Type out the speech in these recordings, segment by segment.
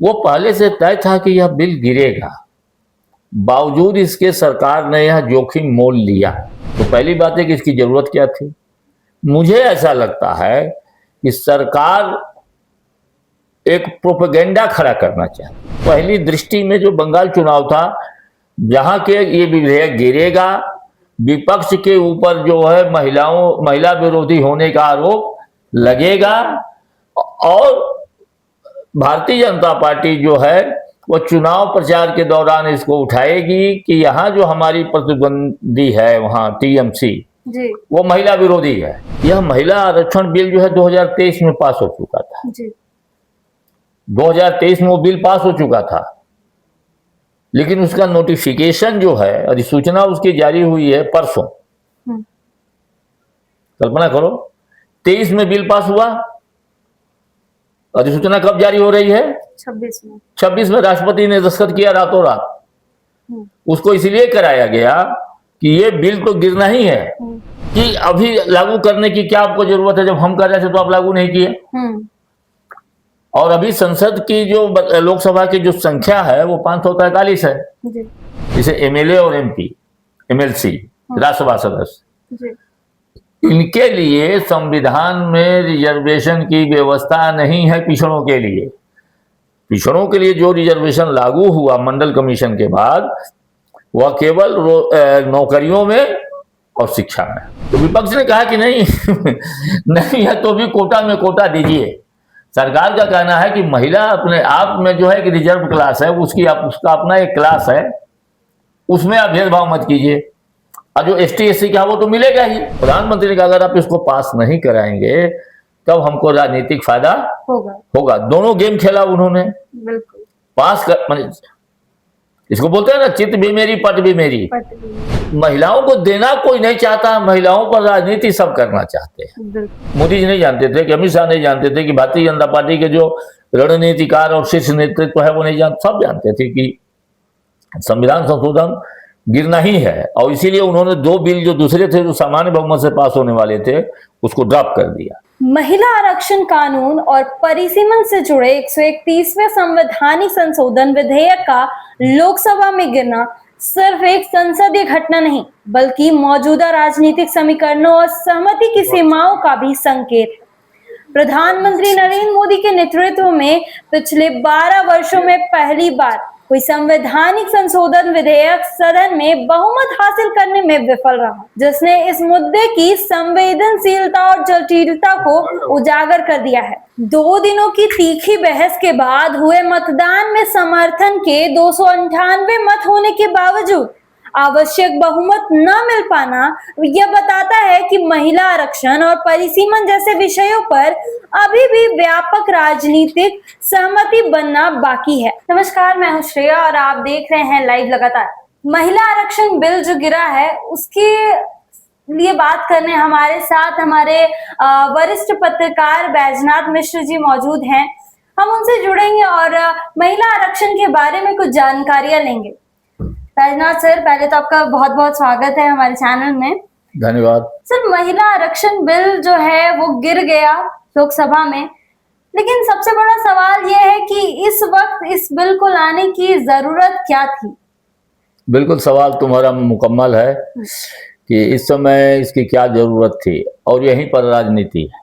वो पहले से तय था कि यह बिल गिरेगा, बावजूद इसके सरकार ने यह जोखिम मोल लिया। तो पहली बात है कि इसकी जरूरत क्या थी। मुझे ऐसा लगता है कि सरकार एक प्रोपेगेंडा खड़ा करना चाहती। पहली दृष्टि में जो बंगाल चुनाव था, जहां के ये विधेयक गिरेगा, विपक्ष के ऊपर जो है महिला विरोधी होने का आरोप लगेगा और भारतीय जनता पार्टी जो है वो चुनाव प्रचार के दौरान इसको उठाएगी कि यहाँ जो हमारी प्रतिद्वंदी है वहाँ टीएमसी जी वो महिला विरोधी है। यह महिला आरक्षण बिल जो है 2023 में पास हो चुका था। जी 2023 में वो बिल पास हो चुका था, लेकिन उसका नोटिफिकेशन जो है, अधिसूचना उसकी जारी हुई है परसों। कल्पना करो, 23 में बिल पास हुआ, अधिसूचना कब जारी हो रही है? 26 में राष्ट्रपति ने दस्तखत किया रातों रात। उसको इसलिए कराया गया कि ये बिल तो गिरना ही है, कि अभी लागू करने की क्या आपको जरूरत है, जब हम कर रहे थे तो आप लागू नहीं किए। और अभी संसद की जो लोकसभा की जो संख्या है वो 543 है, जिसे एमएलए और एमपी, एमएलसी, राज्यसभा सदस्य, इनके लिए संविधान में रिजर्वेशन की व्यवस्था नहीं है। पिछड़ों के लिए, पिछड़ों के लिए जो रिजर्वेशन लागू हुआ मंडल कमीशन के बाद, वह केवल नौकरियों में और शिक्षा में। तो विपक्ष ने कहा कि नहीं नहीं है तो भी कोटा में कोटा दीजिए। सरकार का कहना है कि महिला अपने आप में जो है कि रिजर्व क्लास है, उसका अपना एक क्लास है, उसमें आप भेदभाव मत कीजिए, और जो एसटी एससी का वो तो मिलेगा ही। प्रधानमंत्री ने कहा अगर आप इसको पास नहीं कराएंगे तब हमको राजनीतिक फायदा होगा। दोनों गेम खेला उन्होंने। बिल्कुल। पास कर, इसको बोलते हैं ना, चित भी मेरी पट भी मेरी। महिलाओं को देना कोई नहीं चाहता, महिलाओं पर राजनीति सब करना चाहते हैं। मोदी जी नहीं जानते थे कि अमित शाह नहीं जानते थे कि भारतीय जनता पार्टी के जो रणनीतिकार और शीर्ष नेतृत्व है वो नहीं जानते, सब जानते थे कि संविधान संशोधन गिरना ही है। और इसीलिए उन्होंने दो बिल जो दूसरे थे, जो सामान्य बहुमत से पास होने वाले थे, उसको ड्रॉप कर दिया। महिला आरक्षण कानून और परिसीमन से जुड़े 131वें संवैधानिक संशोधन विधेयक का लोकसभा में गिरना सिर्फ एक संसदीय घटना नहीं, बल्कि मौजूदा राजनीतिक समीकरणों और सहमति की सीमाओं का भी संकेत। प्रधानमंत्री नरेंद्र मोदी के नेतृत्व में पिछले 12 वर्षों में पहली बार कोई संवैधानिक संशोधन विधेयक सदन में बहुमत हासिल करने में विफल रहा, जिसने इस मुद्दे की संवेदनशीलता और जटिलता को उजागर कर दिया है। 2 दिनों की तीखी बहस के बाद हुए मतदान में समर्थन के 298 मत होने के बावजूद आवश्यक बहुमत न मिल पाना यह बताता है कि महिला आरक्षण और परिसीमन जैसे विषयों पर अभी भी व्यापक राजनीतिक सहमति बनना बाकी है। नमस्कार, मैं हूं श्रेया और आप देख रहे हैं लाइव लगातार। महिला आरक्षण बिल जो गिरा है उसके लिए बात करने हमारे साथ हमारे वरिष्ठ पत्रकार बैजनाथ मिश्र जी मौजूद हैं। हम उनसे जुड़ेंगे और महिला आरक्षण के बारे में कुछ जानकारियां लेंगे। बैजनाथ सर, पहले तो आपका बहुत बहुत स्वागत है हमारे चैनल में। धन्यवाद सर। महिला आरक्षण बिल जो है वो गिर गया लोकसभा में, लेकिन सबसे बड़ा सवाल यह है कि इस वक्त इस बिल को लाने की जरूरत क्या थी? बिल्कुल, सवाल तुम्हारा मुकम्मल है कि इस समय इसकी क्या जरूरत थी, और यहीं पर राजनीति है,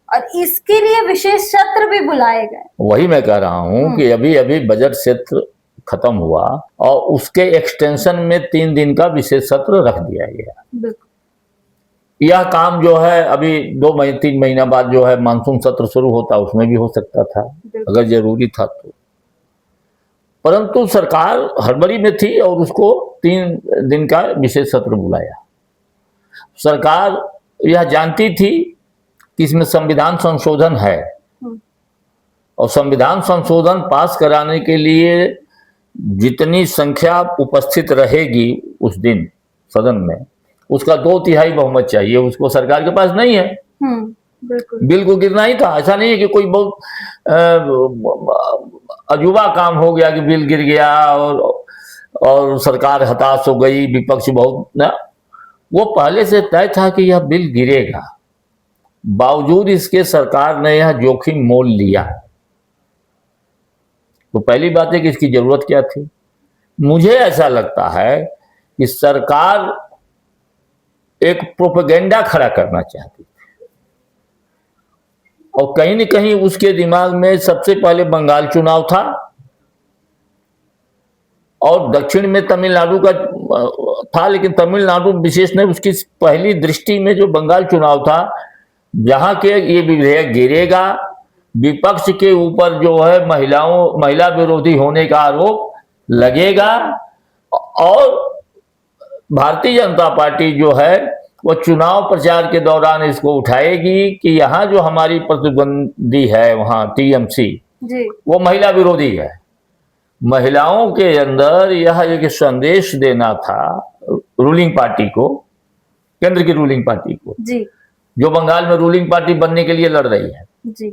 और इसके लिए विशेष सत्र भी बुलाए गए। वही मैं कह रहा हूं कि अभी अभी बजट सत्र खत्म हुआ और उसके एक्सटेंशन में 3 दिन का विशेष सत्र रख दिया गया। यह काम जो है अभी 2-3 महीना बाद जो है मानसून सत्र शुरू होता, उसमें भी हो सकता था अगर जरूरी था तो, परंतु सरकार हड़बड़ी में थी और उसको 3 दिन का विशेष सत्र बुलाया। सरकार यह जानती थी कि इसमें संविधान संशोधन है, और संविधान संशोधन पास कराने के लिए जितनी संख्या उपस्थित रहेगी उस दिन सदन में, उसका 2/3 बहुमत चाहिए। उसको सरकार के पास नहीं है। बिल को गिरना ही था। ऐसा नहीं है कि कोई बहुत अजूबा काम हो गया कि बिल गिर गया और सरकार हताश हो गई, विपक्ष बहुत ना। वो पहले से तय था कि यह बिल गिरेगा, बावजूद इसके सरकार ने यह जोखिम मोल लिया। तो पहली बात है कि इसकी जरूरत क्या थी। मुझे ऐसा लगता है कि सरकार एक प्रोपेगेंडा खड़ा करना चाहती थी और कहीं न कहीं उसके दिमाग में सबसे पहले बंगाल चुनाव था और दक्षिण में तमिलनाडु का था, लेकिन तमिलनाडु विशेष नहीं, उसकी पहली दृष्टि में जो बंगाल चुनाव था, जहां के ये विधेयक गिरेगा, विपक्ष के ऊपर जो है महिला विरोधी होने का आरोप लगेगा और भारतीय जनता पार्टी जो है वो चुनाव प्रचार के दौरान इसको उठाएगी कि यहाँ जो हमारी प्रतिद्वंदी है वहाँ टीएमसी जी। वो महिला विरोधी है। महिलाओं के अंदर यह एक संदेश देना था रूलिंग पार्टी को, केंद्र की रूलिंग पार्टी को, जी। जो बंगाल में रूलिंग पार्टी बनने के लिए लड़ रही है, जी।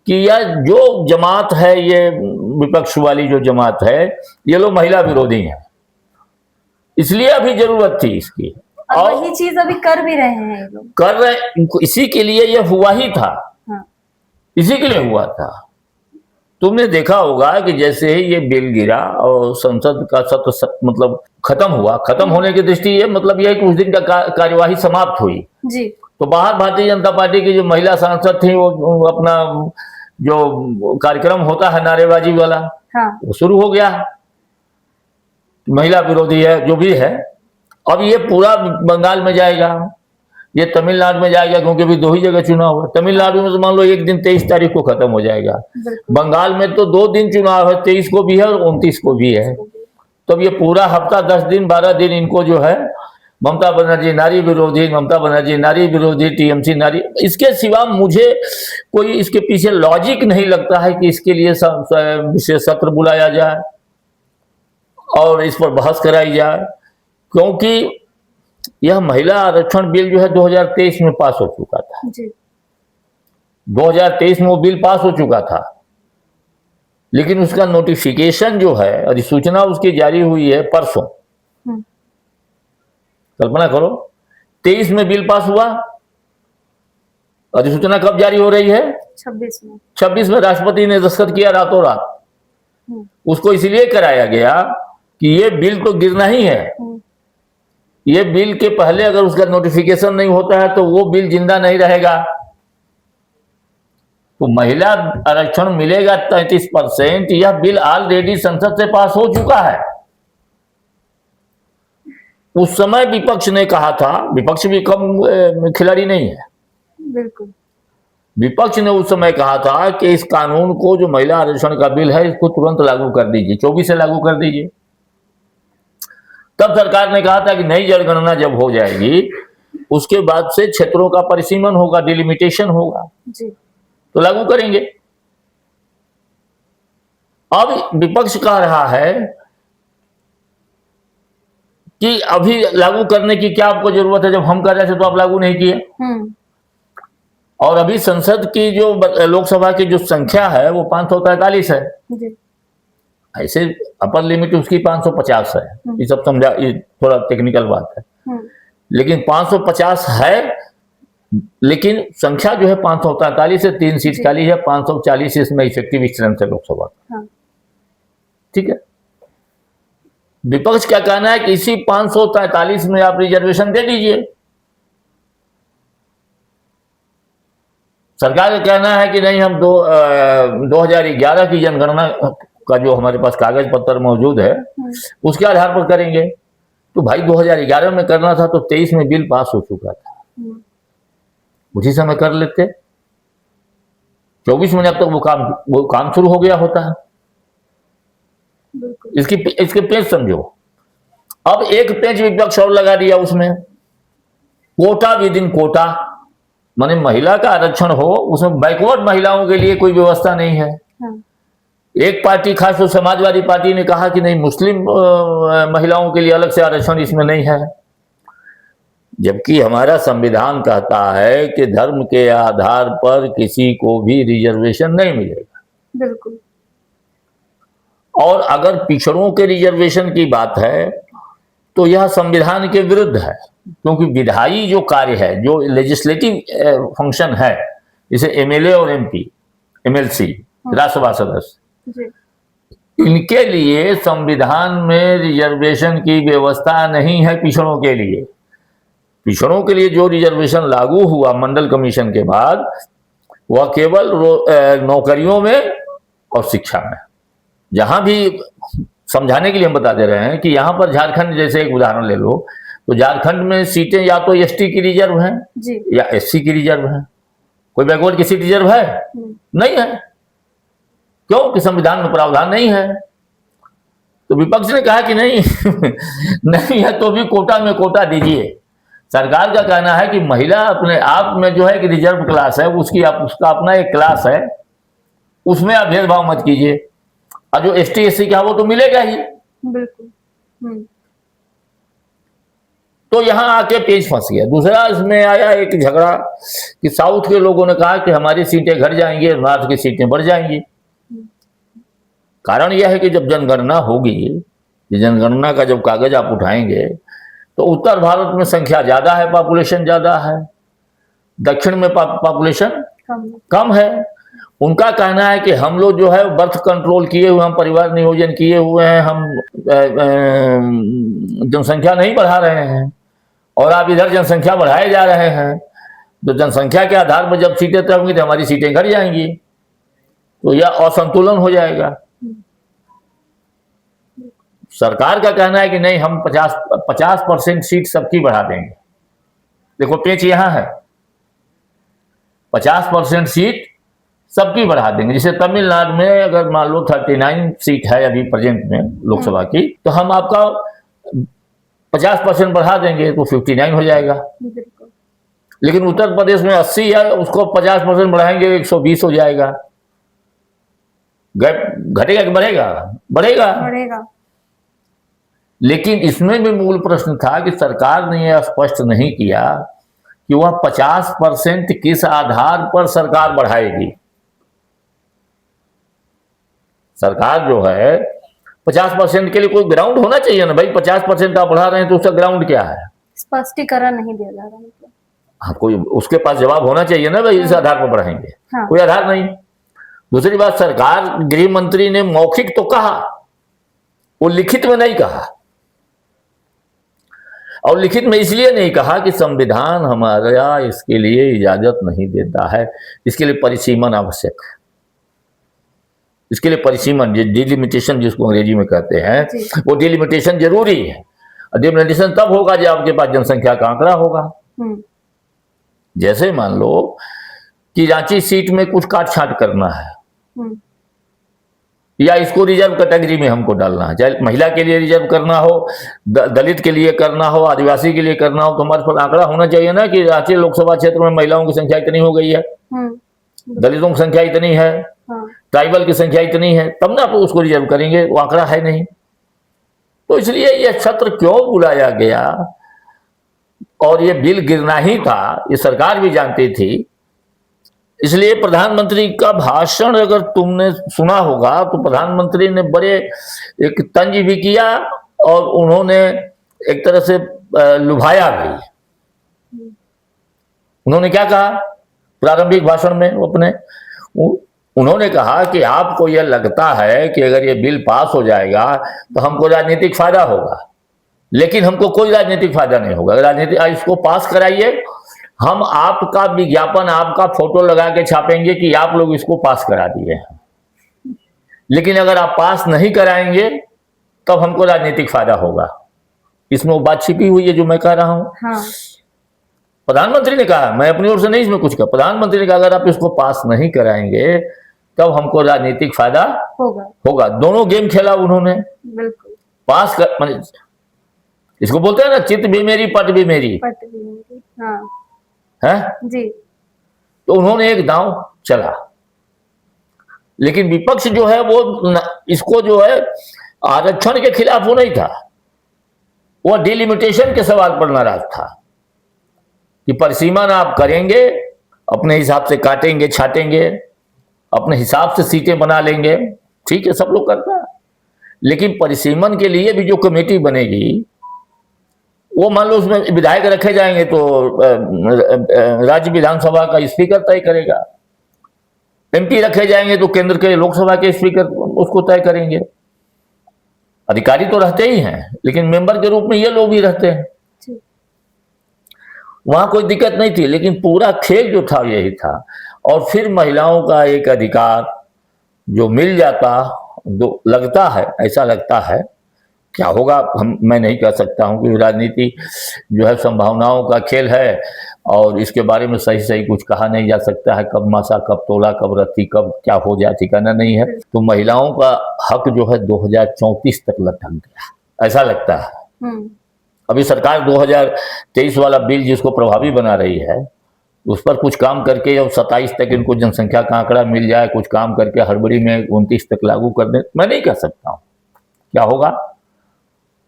कि यह जो जमात है, ये विपक्ष वाली जो जमात है, ये लोग महिला विरोधी हैं, इसलिए अभी जरूरत थी इसकी। और वही चीज अभी कर भी रहे हैं ये लोग, कर रहे, इसी के लिए यह हुआ ही था। हाँ। इसी के लिए हुआ था। तुमने देखा होगा कि जैसे ही ये बिल गिरा और संसद का सत्र मतलब खत्म हुआ, खत्म होने की दृष्टि ये मतलब यह कि उस दिन का कार्यवाही समाप्त हुई जी। तो बाहर भारतीय जनता पार्टी की जो महिला सांसद थी वो अपना जो कार्यक्रम होता है नारेबाजी वाला, हाँ। वो शुरू हो गया, महिला विरोधी है जो भी है। अब ये पूरा बंगाल में जाएगा, ये तमिलनाडु में जाएगा, क्योंकि अभी 2 ही जगह चुनाव है। तमिलनाडु में तो मान लो एक दिन 23 तारीख को खत्म हो जाएगा, बंगाल में तो 2 दिन चुनाव है, 23 को भी है और 29 को भी है। तब ये पूरा हफ्ता 10 दिन 12 दिन इनको जो है ममता बनर्जी नारी विरोधी, ममता बनर्जी नारी विरोधी, टीएमसी नारी, इसके सिवा मुझे कोई इसके पीछे लॉजिक नहीं लगता है कि इसके लिए विशेष सत्र बुलाया जाए और इस पर बहस कराई जाए, क्योंकि यह महिला आरक्षण बिल जो है 2023 में पास हो चुका था जी। 2023 में वो बिल पास हो चुका था, लेकिन उसका नोटिफिकेशन जो है, अधिसूचना उसकी जारी हुई है परसों। कल्पना करो, 23 में बिल पास हुआ, अधिसूचना कब जारी हो रही है? 26 में राष्ट्रपति ने दस्तखत किया रातों रात। उसको इसलिए कराया गया कि ये बिल तो गिरना ही है, ये बिल के पहले अगर उसका नोटिफिकेशन नहीं होता है तो वो बिल जिंदा नहीं रहेगा। तो महिला आरक्षण मिलेगा 33%, यह बिल ऑलरेडी संसद से पास हो चुका है। उस समय विपक्ष ने कहा था, विपक्ष भी कम खिलाड़ी नहीं है, बिल्कुल, विपक्ष ने उस समय कहा था कि इस कानून को, जो महिला आरक्षण का बिल है, इसको तुरंत लागू कर दीजिए, 24 से लागू कर दीजिए। तब सरकार ने कहा था कि नई जनगणना जब हो जाएगी उसके बाद से क्षेत्रों का परिसीमन होगा, डिलिमिटेशन होगा जी। तो लागू करेंगे। अब विपक्ष कह रहा है कि अभी लागू करने की क्या आपको जरूरत है, जब हम कर रहे थे तो आप लागू नहीं किए। और अभी संसद की जो लोकसभा की जो संख्या है वो 543 है जी। ऐसे अपर लिमिट उसकी 550 है। ये सब समझा, ये थोड़ा टेक्निकल बात है, लेकिन 550 है, लेकिन संख्या जो है 543 से 3 सीट खाली है, 540 इसमें इफेक्टिव स्ट्रेंथ है लोकसभा। ठीक है, विपक्ष क्या कहना है कि इसी 543 में आप रिजर्वेशन दे दीजिए। सरकार का कहना है कि नहीं, हम 2011 की जनगणना का जो हमारे पास कागज पत्र मौजूद है उसके आधार पर करेंगे। तो भाई 2011 में करना था तो 23 में बिल पास हो चुका था, उसी समय कर लेते, 24 में अब तक वो काम शुरू हो गया होता है। इसके पेज समझो। अब एक पेज विपक्ष और लगा दिया उसमें, कोटा विद इन कोटा, माने महिला का आरक्षण हो, उसमें बैकवर्ड महिलाओं के लिए कोई व्यवस्था नहीं है। एक पार्टी, खास तो समाजवादी पार्टी ने कहा कि नहीं, मुस्लिम महिलाओं के लिए अलग से आरक्षण इसमें नहीं है, जबकि हमारा संविधान कहता है कि धर्म के आधार पर किसी को भी रिजर्वेशन नहीं मिलेगा। बिल्कुल। और अगर पिछड़ों के रिजर्वेशन की बात है तो यह संविधान के विरुद्ध है, क्योंकि विधायी जो कार्य है, जो लेजिस्लेटिव फंक्शन है, जैसे एमएलए और एमपी, एमएलसी, राज्यसभा सदस्य, जी। इनके लिए संविधान में रिजर्वेशन की व्यवस्था नहीं है पिछड़ों के लिए। पिछड़ों के लिए जो रिजर्वेशन लागू हुआ मंडल कमीशन के बाद, वह केवल नौकरियों में और शिक्षा में। जहां भी समझाने के लिए हम बता दे रहे हैं कि यहां पर झारखंड जैसे एक उदाहरण ले लो, तो झारखंड में सीटें या तो एसटी की रिजर्व हैं जी। या एससी की रिजर्व है। कोई बैकवर्ड की सीट रिजर्व है? नहीं है। क्यों? कि संविधान में प्रावधान नहीं है। तो विपक्ष ने कहा कि नहीं नहीं है तो भी कोटा में कोटा दीजिए। सरकार का कहना है कि महिला अपने आप में जो है कि रिजर्व क्लास है, उसका अपना एक क्लास है, उसमें आप भेदभाव मत कीजिए। और जो एसटी एससी का वो तो मिलेगा ही। बिल्कुल। तो यहां आके पेच फंस गया। दूसरा इसमें आया एक झगड़ा कि साउथ के लोगों ने कहा कि हमारी सीटें घट जाएंगी, नॉर्थ की सीटें बढ़ जाएंगी। कारण यह है कि जब जनगणना होगी, जनगणना का जब कागज आप उठाएंगे तो उत्तर भारत में संख्या ज्यादा है, पॉपुलेशन ज्यादा है, दक्षिण में पॉपुलेशन कम है। उनका कहना है कि हम लोग जो है बर्थ कंट्रोल किए हुए, हम परिवार नियोजन किए हुए हैं, हम जनसंख्या नहीं बढ़ा रहे हैं और आप इधर जनसंख्या बढ़ाए जा रहे हैं। तो जनसंख्या के आधार पर जब सीटें तय होंगी तो हमारी सीटें घट जाएंगी, तो यह असंतुलन हो जाएगा। सरकार का कहना है कि नहीं, हम 50% सीट सबकी बढ़ा देंगे। देखो पेच यहां है, 50% सीट सबकी बढ़ा देंगे। जैसे तमिलनाडु में अगर मान लो 39 सीट है अभी प्रेजेंट में लोकसभा की, तो हम आपका 50% बढ़ा देंगे तो 59 हो जाएगा। लेकिन उत्तर प्रदेश में 80 है, उसको 50% बढ़ाएंगे 120 हो जाएगा। घटेगा कि बढ़ेगा? बढ़ेगा। लेकिन इसमें भी मूल प्रश्न था कि सरकार ने यह स्पष्ट नहीं किया कि वह 50% किस आधार पर सरकार बढ़ाएगी। सरकार जो है 50% के लिए कोई ग्राउंड होना चाहिए ना भाई। 50% आप बढ़ा रहे हैं तो उसका ग्राउंड क्या है? स्पष्टीकरण नहीं दिया जा रहा। हाँ, कोई उसके पास जवाब होना चाहिए ना भाई, इस आधार पर बढ़ाएंगे। हाँ। कोई आधार नहीं। दूसरी बात, सरकार, गृह मंत्री ने मौखिक तो कहा, वो लिखित में नहीं कहा। और लिखित में इसलिए नहीं कहा कि संविधान हमारा इसके लिए इजाजत नहीं देता है, इसके लिए परिसीमन आवश्यक है। इसके लिए परिसीमन, डिलिमिटेशन जिसको अंग्रेजी में कहते हैं, वो डिलिमिटेशन जरूरी है। डिलिमिटेशन तब होगा जब आपके पास जनसंख्या का आंकड़ा होगा। जैसे मान लो कि रांची सीट में कुछ काट छांट करना है या इसको रिजर्व कैटेगरी में हमको डालना है, चाहे महिला के लिए रिजर्व करना हो, दलित के लिए करना हो, आदिवासी के लिए करना हो, तो हमारे पास आंकड़ा होना चाहिए ना कि रांची लोकसभा क्षेत्र में महिलाओं की संख्या इतनी हो गई है, दलितों की संख्या इतनी है, ट्राइबल की संख्या इतनी है, तब ना आप उसको रिजर्व करेंगे। वो आंकड़ा है नहीं। तो इसलिए यह सत्र क्यों बुलाया गया और ये बिल गिरना ही था, ये सरकार भी जानती थी। इसलिए प्रधानमंत्री का भाषण अगर तुमने सुना होगा तो प्रधानमंत्री ने बड़े एक तंज भी किया और उन्होंने एक तरह से लुभाया भी। उन्होंने क्या कहा प्रारंभिक भाषण में अपने? उन्होंने कहा कि आपको यह लगता है कि अगर ये बिल पास हो जाएगा तो हमको राजनीतिक फायदा होगा, लेकिन हमको कोई राजनीतिक फायदा नहीं होगा। राजनीतिक, इसको पास कराइए, हम आपका विज्ञापन, आपका फोटो लगा के छापेंगे कि आप लोग इसको पास करा दिए हैं, लेकिन अगर आप पास नहीं कराएंगे तब हमको राजनीतिक फायदा होगा। इसमें वो बात छिपी हुई है जो मैं कह रहा हूं। हाँ। प्रधानमंत्री ने कहा, मैं अपनी ओर से नहीं इसमें कुछ कहा, प्रधानमंत्री ने कहा अगर आप इसको पास नहीं कराएंगे तब हमको राजनीतिक फायदा होगा। दोनों गेम खेला उन्होंने। बिल्कुल। पास कर, इसको बोलते हैं ना, चित भी मेरी पट भी मेरी। हाँ। है जी। तो उन्होंने एक दांव चला, लेकिन विपक्ष जो है वो इसको जो है आरक्षण के खिलाफ वो नहीं था, वो डिलिमिटेशन के सवाल पर नाराज था कि परिसीमन आप करेंगे, अपने हिसाब से काटेंगे छाटेंगे, अपने हिसाब से सीटें बना लेंगे, ठीक है, सब लोग करता है, लेकिन परिसीमन के लिए भी जो कमेटी बनेगी वो मान लो उसमें विधायक रखे जाएंगे तो राज्य विधानसभा का स्पीकर तय करेगा, एमपी रखे जाएंगे तो केंद्र के लोकसभा के स्पीकर उसको तय करेंगे। अधिकारी तो रहते ही हैं, लेकिन मेंबर के रूप में ये लोग भी रहते हैं। जी। वहां कोई दिक्कत नहीं थी, लेकिन पूरा खेल जो था यही था। और फिर महिलाओं का एक अधिकार जो मिल जाता, जो लगता है, ऐसा लगता है, क्या होगा मैं नहीं कह सकता हूं, कि राजनीति जो है संभावनाओं का खेल है, और इसके बारे में सही सही कुछ कहा नहीं जा सकता है। कब मासा, कब तोला, कब रत्ती, कब क्या हो जाए ठिकाना नहीं है। तो महिलाओं का हक जो है 2034 तक लटक गया, ऐसा लगता है। अभी सरकार 2023 वाला बिल जिसको प्रभावी बना रही है, उस पर कुछ काम करके अब 27 तक इनको जनसंख्या का आंकड़ा मिल जाए, कुछ काम करके हड़बड़ी में 29 तक लागू कर दे, मैं नहीं कह सकता हूं क्या होगा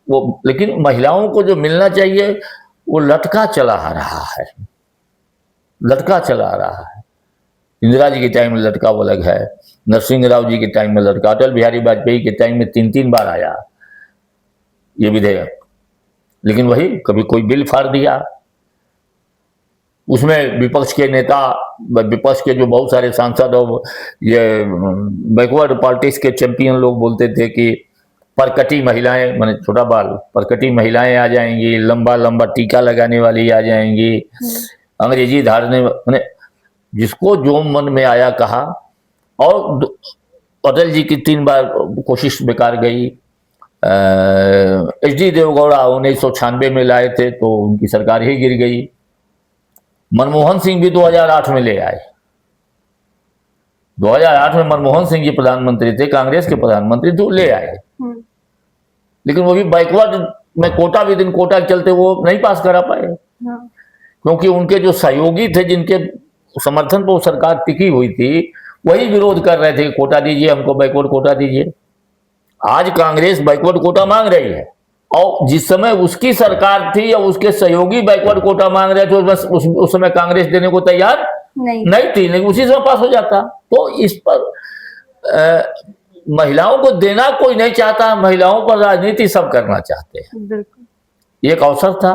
वो। लेकिन महिलाओं को जो मिलना चाहिए वो लटका चला आ रहा है, लटका चला आ रहा है। इंदिरा जी के टाइम में लटका वो अलग है, नरसिंह राव जी के टाइम में लटका, अटल बिहारी वाजपेयी के टाइम में 3-3 बार आया ये विधेयक, लेकिन वही कभी कोई बिल फाड़ दिया। उसमें विपक्ष के नेता, विपक्ष के जो बहुत सारे सांसद और ये बैकवर्ड पार्टीज के चैंपियन लोग बोलते थे कि परकटी महिलाएं, माने छोटा बाल, परकटी महिलाएं आ जाएंगी, लंबा लंबा टीका लगाने वाली आ जाएंगी, अंग्रेजी धारने, माने जिसको जो मन में आया कहा। और अटल जी की 3 बार कोशिश बेकार गई। एच डी देवगौड़ा 1996 में लाए थे तो उनकी सरकार ही गिर गई। मनमोहन सिंह भी 2008 में ले आए। 2008 में मनमोहन सिंह जी प्रधानमंत्री थे, कांग्रेस के प्रधानमंत्री थे, ले आए, लेकिन वो भी बैकवर्ड में कोटा विद इन कोटा चलते वो नहीं पास करा पाए, क्योंकि उनके जो सहयोगी थे, जिनके समर्थन पर सरकार टिकी हुई थी, वही विरोध कर रहे थे, कोटा दीजिए हमको, बैकवर्ड कोटा दीजिए। आज कांग्रेस बैकवर्ड कोटा मांग रही है, और जिस समय उसकी सरकार थी या उसके सहयोगी बैकवर्ड कोटा मांग रहे थे, बस उस समय कांग्रेस देने को तैयार नहीं थी, लेकिन उसी समय पास हो जाता। तो इस पर महिलाओं को देना कोई नहीं चाहता, महिलाओं पर राजनीति सब करना चाहते हैं। ये एक अवसर था,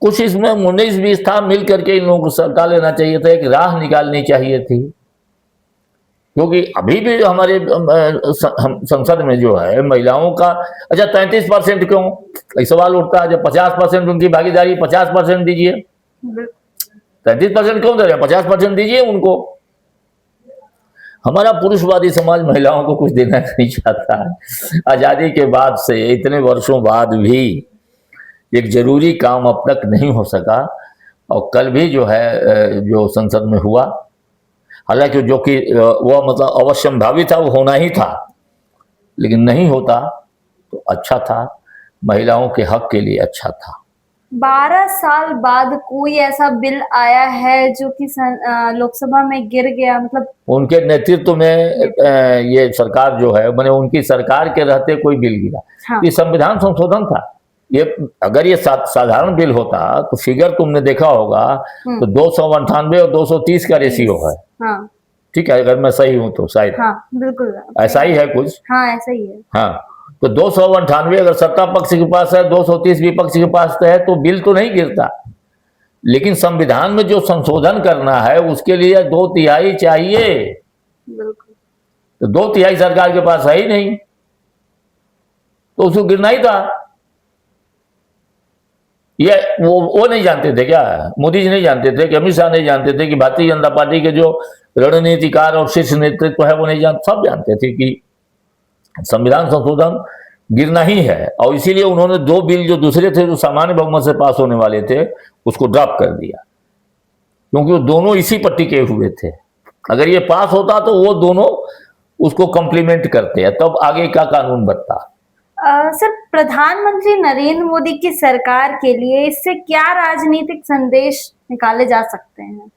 कुछ इसमें 19-20 था, मिल करके इन लोगों को सत्ता लेना चाहिए था, एक राह निकालनी चाहिए थी। क्योंकि अभी भी हमारे संसद में जो है महिलाओं का, अच्छा 33% क्यों, एक सवाल उठता है। जब 50% उनकी भागीदारी, 50% दीजिए, 33% क्यों दे रहे हैं, 50% दीजिए उनको। हमारा पुरुषवादी समाज महिलाओं को कुछ देना नहीं चाहता है। आजादी के बाद से इतने वर्षों बाद भी एक जरूरी काम अब तक नहीं हो सका, और कल भी जो है जो संसद में हुआ, हालांकि जो कि वह मतलब अवश्यंभावी था, वो होना ही था, लेकिन नहीं होता तो अच्छा था, महिलाओं के हक के लिए अच्छा था। 12 साल बाद कोई ऐसा बिल आया है जो कि लोकसभा में गिर गया, मतलब उनके नेतृत्व में ये सरकार जो है, मैंने उनकी सरकार के रहते कोई बिल गिरा। हाँ। ये संविधान संशोधन था। ये अगर ये साधारण बिल होता तो फिगर तुमने देखा होगा तो 298 और 230 का रेशियो है। हाँ। ठीक है, अगर मैं सही हूं तो शायद। हाँ, बिल्कुल ऐसा ही है कुछ। हाँ, ऐसा ही है। हाँ, तो 298 अगर सत्ता पक्ष के पास है, 230 विपक्ष के पास है, तो बिल तो नहीं गिरता। लेकिन संविधान में जो संशोधन करना है उसके लिए 2/3 चाहिए। बिल्कुल। तो 2/3 सरकार के पास है ही नहीं, तो उसको गिरना ही था। ये वो नहीं जानते थे क्या, मोदी जी नहीं जानते थे कि, अमित शाह नहीं जानते थे कि, भारतीय जनता पार्टी के जो रणनीतिकार और शीर्ष नेतृत्व है वो नहीं जानते, सब जानते थे कि संविधान संशोधन गिरना ही है। और इसीलिए उन्होंने 2 बिल जो दूसरे थे, जो सामान्य बहुमत से पास होने वाले थे, उसको ड्रॉप कर दिया, क्योंकि वो दोनों इसी पर टिके हुए थे। अगर ये पास होता तो वो दोनों उसको कॉम्प्लीमेंट करते हैं, तब आगे का कानून बनता। सर, प्रधानमंत्री नरेंद्र मोदी की सरकार के लिए इससे क्या राजनीतिक संदेश निकाले जा सकते हैं?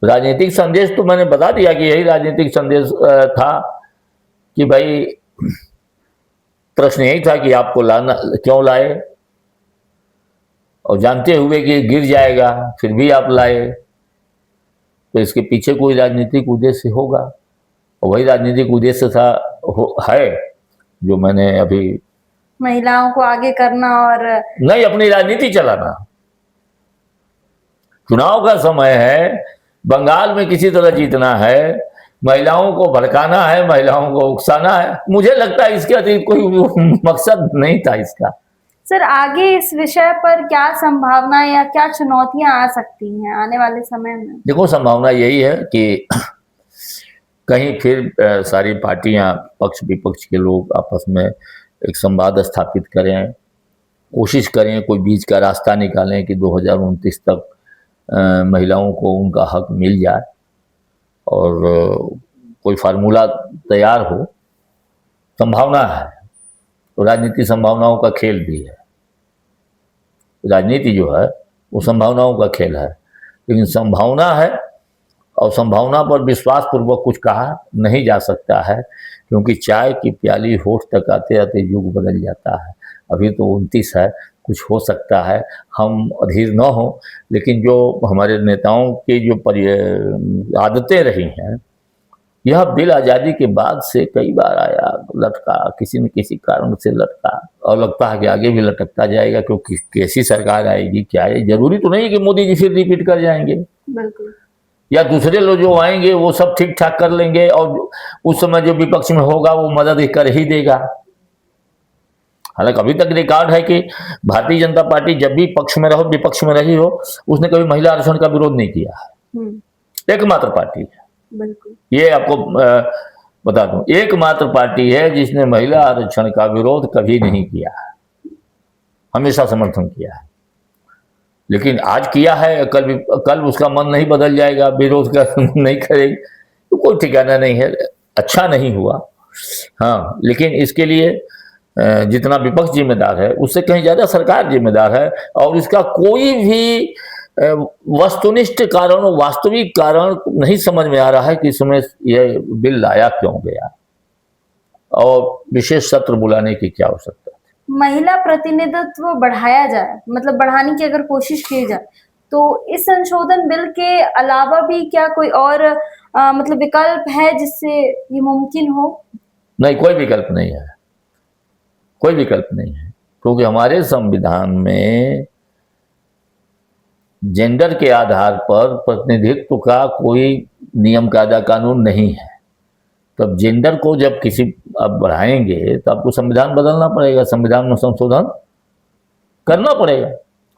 राजनीतिक संदेश तो मैंने बता दिया कि यही राजनीतिक संदेश था कि भाई, प्रश्न यही था कि आपको लाना क्यों लाए, और जानते हुए कि गिर जाएगा फिर भी आप लाए, तो इसके पीछे कोई राजनीतिक उद्देश्य होगा, और वही राजनीतिक उद्देश्य था है जो मैंने अभी, महिलाओं को आगे करना और नहीं अपनी राजनीति चलाना। चुनाव का समय है, बंगाल में किसी तरह जीतना है, महिलाओं को भड़काना है, महिलाओं को उकसाना है। मुझे लगता है इसके अतिरिक्त कोई मकसद नहीं था इसका। सर आगे इस विषय पर क्या संभावना या क्या चुनौतियां आ सकती हैं आने वाले समय में? देखो, संभावना यही है कि कहीं फिर सारी पार्टियां, पक्ष विपक्ष के लोग आपस में एक संवाद स्थापित करें, कोशिश करें कोई बीच का रास्ता निकालें कि 2029 तक महिलाओं को उनका हक मिल जाए और कोई फार्मूला तैयार हो। संभावना है, तो राजनीति संभावनाओं का खेल भी है। राजनीति जो है वो संभावनाओं का खेल है, लेकिन संभावना है और संभावना पर विश्वास पूर्वक कुछ कहा नहीं जा सकता है, क्योंकि चाय की प्याली होठ तक आते आते युग बदल जाता है। अभी तो 29 है, कुछ हो सकता है, हम अधीर न हो। लेकिन जो हमारे नेताओं की जो आदतें रही हैं, यह बिल आज़ादी के बाद से कई बार आया, लटका, किसी न किसी कारण से लटका, और लगता है कि आगे भी लटकता जाएगा, क्योंकि कैसी सरकार आएगी, क्या है, जरूरी तो नहीं है कि मोदी जी फिर रिपीट कर जाएंगे। बिल्कुल। या दूसरे लोग जो आएंगे वो सब ठीक ठाक कर लेंगे, और उस समय जो विपक्ष में होगा वो मदद कर ही देगा। हालांकि अभी तक रिकॉर्ड है कि भारतीय जनता पार्टी जब भी पक्ष में रहो, विपक्ष में रही हो, उसने कभी महिला आरक्षण का विरोध नहीं किया। एकमात्र पार्टी है, बिल्कुल, ये आपको बता दूं, एकमात्र पार्टी है जिसने महिला आरक्षण का विरोध कभी नहीं किया, हमेशा समर्थन किया है। लेकिन आज किया है, कल उसका मन नहीं बदल जाएगा, विरोध का नहीं करेगी, तो कोई ठिकाना नहीं है। अच्छा नहीं हुआ, हाँ, लेकिन इसके लिए जितना विपक्ष जिम्मेदार है उससे कहीं ज्यादा सरकार जिम्मेदार है, और इसका कोई भी वस्तुनिष्ठ कारण, वास्तविक कारण नहीं समझ में आ रहा है कि इसमें यह बिल लाया क्यों गया और विशेष सत्र बुलाने की क्या आवश्यकता थी। महिला प्रतिनिधित्व बढ़ाया जाए, मतलब बढ़ाने की अगर कोशिश की जाए, तो इस संशोधन बिल के अलावा भी क्या कोई और मतलब विकल्प है जिससे ये मुमकिन हो? नहीं, कोई विकल्प नहीं है, कोई विकल्प नहीं है, क्योंकि हमारे संविधान में जेंडर के आधार पर प्रतिनिधित्व का कोई नियम कायदा कानून नहीं है। तब जेंडर को जब किसी आप बढ़ाएंगे तो आपको संविधान बदलना पड़ेगा, संविधान में संशोधन करना पड़ेगा।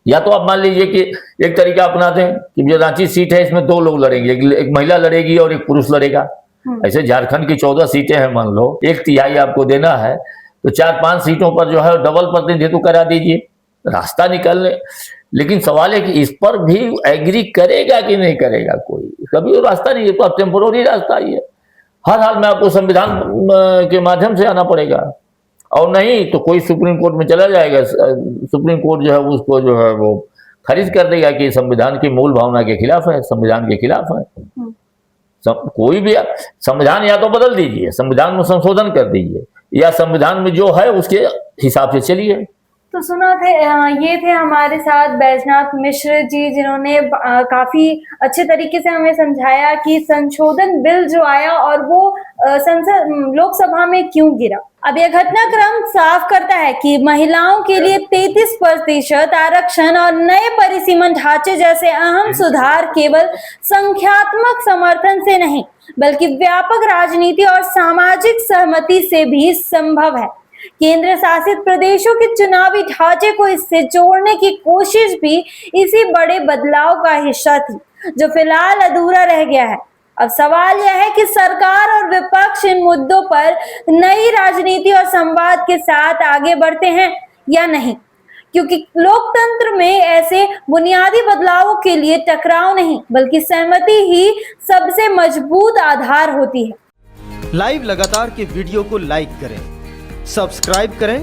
या तो आप मान लीजिए कि एक तरीका अपनाते हैं कि जो रांची सीट है इसमें 2 लोग लड़ेंगे, एक महिला लड़ेगी और एक पुरुष लड़ेगा। ऐसे झारखंड की 14 सीटें हैं, मान लो 1/3 आपको देना है, तो 4-5 सीटों पर जो है डबल प्रतिनिधित्व करा दीजिए, रास्ता निकालने। लेकिन सवाल है कि इस पर भी एग्री करेगा कि नहीं करेगा कोई, कभी रास्ता नहीं है, तो टेम्पोररी रास्ता ही है। हर हाल में आपको संविधान के माध्यम से आना पड़ेगा, और नहीं तो कोई सुप्रीम कोर्ट में चला जाएगा, सुप्रीम कोर्ट जो है उसको जो है वो खारिज कर देगा कि संविधान की मूल भावना के खिलाफ है, संविधान के खिलाफ है। कोई भी संविधान या तो बदल दीजिए, संविधान में संशोधन कर दीजिए, या संविधान में जो है उसके हिसाब से चलिए। तो सुना थे, ये थे हमारे साथ बैजनाथ मिश्र जी, जिन्होंने काफी अच्छे तरीके से हमें समझाया कि संशोधन बिल जो आया और वो संसद लोकसभा में क्यों गिरा। अब यह घटनाक्रम साफ करता है कि महिलाओं के लिए 33% आरक्षण और नए परिसीमन ढांचे जैसे अहम सुधार केवल संख्यात्मक समर्थन से नहीं, बल्कि व्यापक राजनीति और सामाजिक सहमति से भी संभव है। केंद्र शासित प्रदेशों के चुनावी ढांचे को इससे जोड़ने की कोशिश भी इसी बड़े बदलाव का हिस्सा थी, जो फिलहाल अधूरा रह गया है। अब सवाल यह है कि सरकार और विपक्ष इन मुद्दों पर नई राजनीति और संवाद के साथ आगे बढ़ते हैं या नहीं, क्योंकि लोकतंत्र में ऐसे बुनियादी बदलावों के लिए टकराव नहीं, बल्कि सहमति ही सबसे मजबूत आधार होती है। लाइव लगातार के वीडियो को लाइक करें, सब्सक्राइब करें